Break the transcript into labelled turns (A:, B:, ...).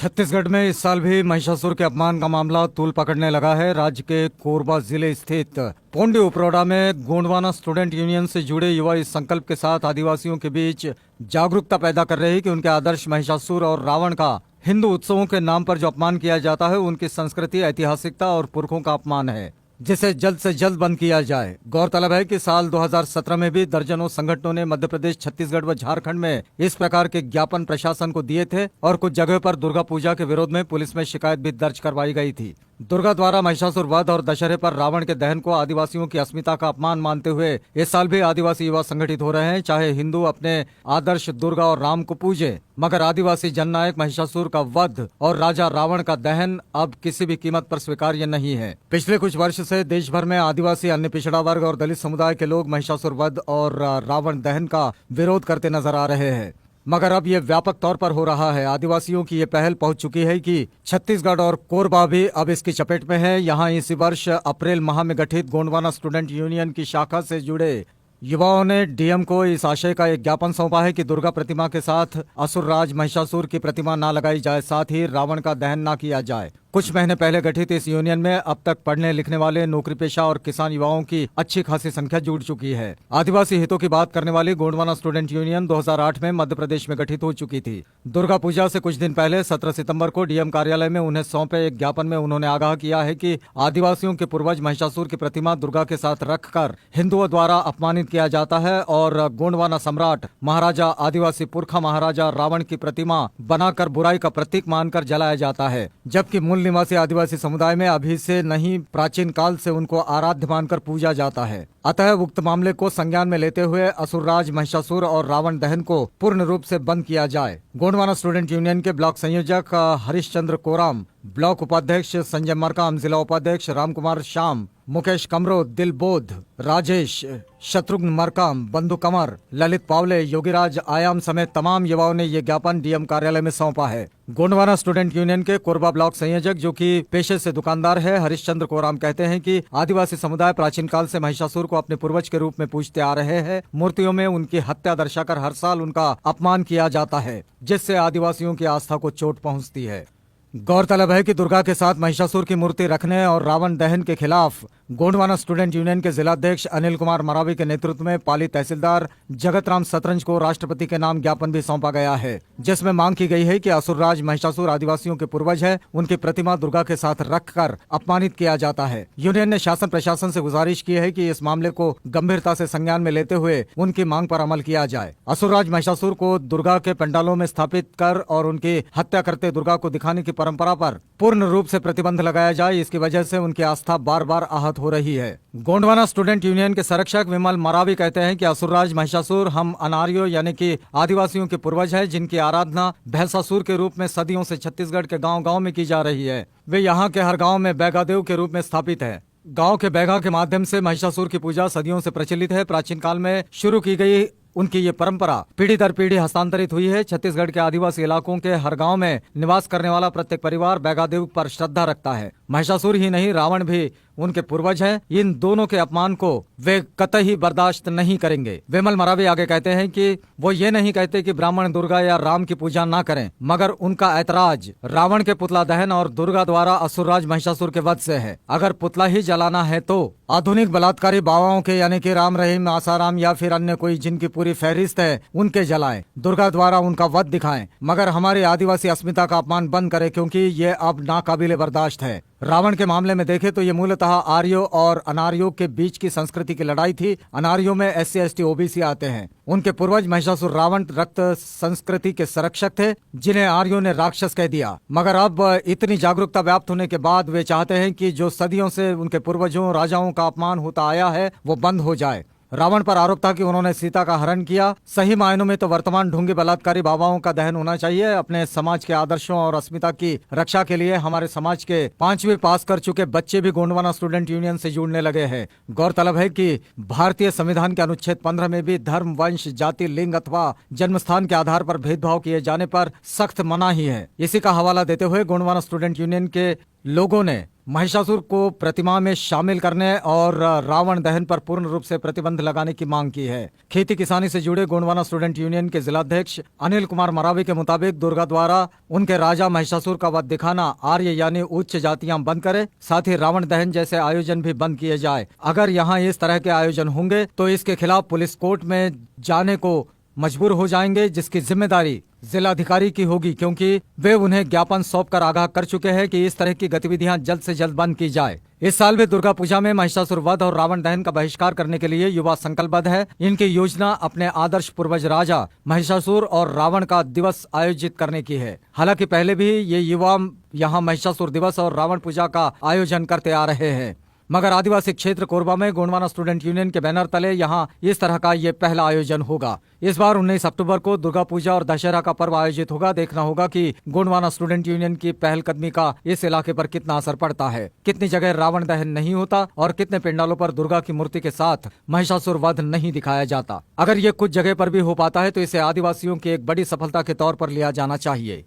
A: छत्तीसगढ़ में इस साल भी महिषासुर के अपमान का मामला तूल पकड़ने लगा है। राज्य के कोरबा जिले स्थित पोंडी उपरोडा में गोंडवाना स्टूडेंट यूनियन से जुड़े युवा इस संकल्प के साथ आदिवासियों के बीच जागरूकता पैदा कर रहे हैं कि उनके आदर्श महिषासुर और रावण का हिंदू उत्सवों के नाम पर जो अपमान किया जाता है उनकी संस्कृति, ऐतिहासिकता और पुरखों का अपमान है, जिसे जल्द से जल्द बंद किया जाए। गौरतलब है कि साल 2017 में भी दर्जनों संगठनों ने मध्य प्रदेश, छत्तीसगढ़ व झारखंड में इस प्रकार के ज्ञापन प्रशासन को दिए थे और कुछ जगह पर दुर्गा पूजा के विरोध में पुलिस में शिकायत भी दर्ज करवाई गई थी। दुर्गा द्वारा महिषासुर वध और दशहरे पर रावण के दहन को आदिवासियों की अस्मिता का अपमान मानते हुए इस साल भी आदिवासी युवा संगठित हो रहे हैं। चाहे हिंदू अपने आदर्श दुर्गा और राम को पूजे, मगर आदिवासी जननायक महिषासुर का वध और राजा रावण का दहन अब किसी भी कीमत पर स्वीकार्य नहीं है। पिछले कुछ वर्ष से देश भर में आदिवासी, अन्य पिछड़ा वर्ग और दलित समुदाय के लोग महिषासुर वध और रावण दहन का विरोध करते नजर आ रहे हैं, मगर अब ये व्यापक तौर पर हो रहा है। आदिवासियों की ये पहल पहुंच चुकी है कि छत्तीसगढ़ और कोरबा भी अब इसकी चपेट में है। यहाँ इसी वर्ष अप्रैल माह में गठित गोंडवाना स्टूडेंट यूनियन की शाखा से जुड़े युवाओं ने डीएम को इस आशय का एक ज्ञापन सौंपा है कि दुर्गा प्रतिमा के साथ असुरराज महिषासुर की प्रतिमा न लगाई जाए, साथ ही रावण का दहन न किया जाए। कुछ महीने पहले गठित इस यूनियन में अब तक पढ़ने लिखने वाले, नौकरी पेशा और किसान युवाओं की अच्छी खासी संख्या जुड़ चुकी है। आदिवासी हितों की बात करने वाली गोंडवाना स्टूडेंट यूनियन 2008 में मध्य प्रदेश में गठित हो चुकी थी। दुर्गा पूजा से कुछ दिन पहले 17 सितंबर को डीएम कार्यालय में उन्हें सौंपे एक ज्ञापन में उन्होंने आगाह किया है कि आदिवासियों के पूर्वज महिषासुर की प्रतिमा दुर्गा के साथ रखकर हिंदुओं द्वारा अपमानित किया जाता है और गोंडवाना सम्राट महाराजा आदिवासी पुरखा महाराजा रावण की प्रतिमा बनाकर बुराई का प्रतीक मानकर जलाया जाता है, जबकि मूल निवासी आदिवासी समुदाय में अभी से नहीं, प्राचीन काल से उनको आराध्य मानकर पूजा जाता है। अतः उक्त मामले को संज्ञान में लेते हुए असुरराज महिषासुर और रावण दहन को पूर्ण रूप से बंद किया जाए। गोंडवाना स्टूडेंट यूनियन के ब्लॉक संयोजक हरिश्चंद्र कोराम, ब्लॉक उपाध्यक्ष संजय मरकाम, जिला उपाध्यक्ष रामकुमार श्याम, मुकेश कमरो, दिलबोध, राजेश, शत्रुघ्न मरकाम, बंधु कंवर, ललित पावले, योगीराज आयाम समेत तमाम युवाओं ने ये ज्ञापन डीएम कार्यालय में सौंपा है। गोंडवाना स्टूडेंट यूनियन के कोरबा ब्लॉक संयोजक, जो कि पेशे से दुकानदार है, हरिश्चंद्र कोराम कहते हैं कि आदिवासी समुदाय प्राचीन काल से महिषासुर को अपने पूर्वज के रूप में पूजते आ रहे हैं। मूर्तियों में उनकी हत्या दर्शाकर हर साल उनका अपमान किया जाता है, जिससे आदिवासियों की आस्था को चोट पहुंचती है। गौरतलब है कि दुर्गा के साथ महिषासुर की मूर्ति रखने और रावण दहन के खिलाफ गोंडवाना स्टूडेंट यूनियन के जिलाध्यक्ष अनिल कुमार मरावी के नेतृत्व में पाली तहसीलदार जगतराम सतरंज को राष्ट्रपति के नाम ज्ञापन भी सौंपा गया है, जिसमें मांग की गई है कि असुरराज महिषासुर आदिवासियों के पूर्वज है, उनकी प्रतिमा दुर्गा के साथ रखकर अपमानित किया जाता है। यूनियन ने शासन प्रशासन से गुजारिश की है कि इस मामले को गंभीरता से संज्ञान में लेते हुए उनकी मांग पर अमल किया जाए। असुरराज महिषासुर को दुर्गा के पंडालों में स्थापित कर और उनकी हत्या करते दुर्गा को दिखाने की परंपरा पर पूर्ण रूप से प्रतिबंध लगाया जाए। इसकी वजह से उनकी आस्था बार बार आहत हो रही है। गोंडवाना स्टूडेंट यूनियन के संरक्षक विमल मरावी कहते हैं कि असुरराज महिषासुर हम अनार्यों यानी कि आदिवासियों के पूर्वज हैं, जिनकी आराधना भैंसासुर के रूप में सदियों से छत्तीसगढ़ के गांव-गांव में की जा रही है। वे यहाँ के हर गांव में बैगादेव के रूप में स्थापित है। गांव के बैगा के माध्यम से महिषासुर की पूजा सदियों से प्रचलित है। प्राचीन काल में शुरू की गई उनकी ये परंपरा पीढ़ी दर पीढ़ी हस्तांतरित हुई है। छत्तीसगढ़ के आदिवासी इलाकों के हर गांव में निवास करने वाला प्रत्येक परिवार बैगादेव पर श्रद्धा रखता है। महिषासुर ही नहीं, रावण भी उनके पूर्वज हैं। इन दोनों के अपमान को वे कतई बर्दाश्त नहीं करेंगे। विमल मरावी आगे कहते हैं कि वो ये नहीं कहते कि ब्राह्मण दुर्गा या राम की पूजा ना करें, मगर उनका ऐतराज रावण के पुतला दहन और दुर्गा द्वारा असुरराज महिषासुर के वध से है। अगर पुतला ही जलाना है तो आधुनिक बलात्कारी बाबाओं के यानी कि राम रहीम, आसाराम या फिर अन्य कोई जिनकी पूरी फहरिस्त है उनके जलाएं, दुर्गा द्वारा उनका वध दिखाएं, मगर हमारी आदिवासी अस्मिता का अपमान बंद करें, क्योंकि ये अब नाकाबिले बर्दाश्त है। रावण के मामले में देखें तो ये मूलतः आर्यों और अनार्यों के बीच की संस्कृति की लड़ाई थी। अनार्यों में SC ST OBC आते हैं। उनके पूर्वज महिषासुर रावण रक्त संस्कृति के संरक्षक थे, जिन्हें आर्यों ने राक्षस कह दिया। मगर अब इतनी जागरूकता व्याप्त होने के बाद वे चाहते हैं कि जो सदियों से उनके पूर्वजों राजाओं का अपमान होता आया है वो बंद हो जाए। रावण पर आरोप था कि उन्होंने सीता का हरण किया। सही मायनों में तो वर्तमान ढोंगी बलात्कारी बाबाओं का दहन होना चाहिए। अपने समाज के आदर्शों और अस्मिता की रक्षा के लिए हमारे समाज के 5वीं पास कर चुके बच्चे भी गोंडवाना स्टूडेंट यूनियन से जुड़ने लगे हैं। गौरतलब है कि भारतीय संविधान के अनुच्छेद 15 में भी धर्म, वंश, जाति, लिंग अथवा जन्मस्थान के आधार पर भेदभाव किए जाने पर सख्त मनाही है। इसी का हवाला देते हुए गोंडवाना स्टूडेंट यूनियन के लोगों ने महिषासुर को प्रतिमा में शामिल करने और रावण दहन पर पूर्ण रूप से प्रतिबंध लगाने की मांग की है। खेती किसानी से जुड़े गोंडवाना स्टूडेंट यूनियन के जिलाध्यक्ष अनिल कुमार मरावी के मुताबिक दुर्गा द्वारा उनके राजा महिषासुर का वध दिखाना आर्य यानी उच्च जातियां बंद करे, साथ ही रावण दहन जैसे आयोजन भी बंद किए जाए। अगर यहाँ इस तरह के आयोजन होंगे तो इसके खिलाफ पुलिस कोर्ट में जाने को मजबूर हो जाएंगे, जिसकी जिम्मेदारी जिलाधिकारी की होगी, क्योंकि वे उन्हें ज्ञापन सौंपकर आगाह कर चुके हैं कि इस तरह की गतिविधियां जल्द से जल्द बंद की जाए। इस साल भी दुर्गा पूजा में महिषासुर वध और रावण दहन का बहिष्कार करने के लिए युवा संकल्पबद्ध है। इनकी योजना अपने आदर्श पूर्वज राजा महिषासुर और रावण का दिवस आयोजित करने की है। हालांकि पहले भी ये युवा यहाँ महिषासुर दिवस और रावण पूजा का आयोजन करते आ रहे हैं, मगर आदिवासी क्षेत्र कोरबा में गोंडवाना स्टूडेंट यूनियन के बैनर तले यहाँ इस तरह का ये पहला आयोजन होगा। इस बार 19 अक्टूबर को दुर्गा पूजा और दशहरा का पर्व आयोजित होगा। देखना होगा कि गोंडवाना स्टूडेंट यूनियन की पहलकदमी का इस इलाके पर कितना असर पड़ता है, कितनी जगह रावण दहन नहीं होता और कितने पंडालों पर दुर्गा की मूर्ति के साथ महिषासुर वध नहीं दिखाया जाता। अगर ये कुछ जगह पर भी हो पाता है तो इसे आदिवासियों की एक बड़ी सफलता के तौर पर लिया जाना चाहिए।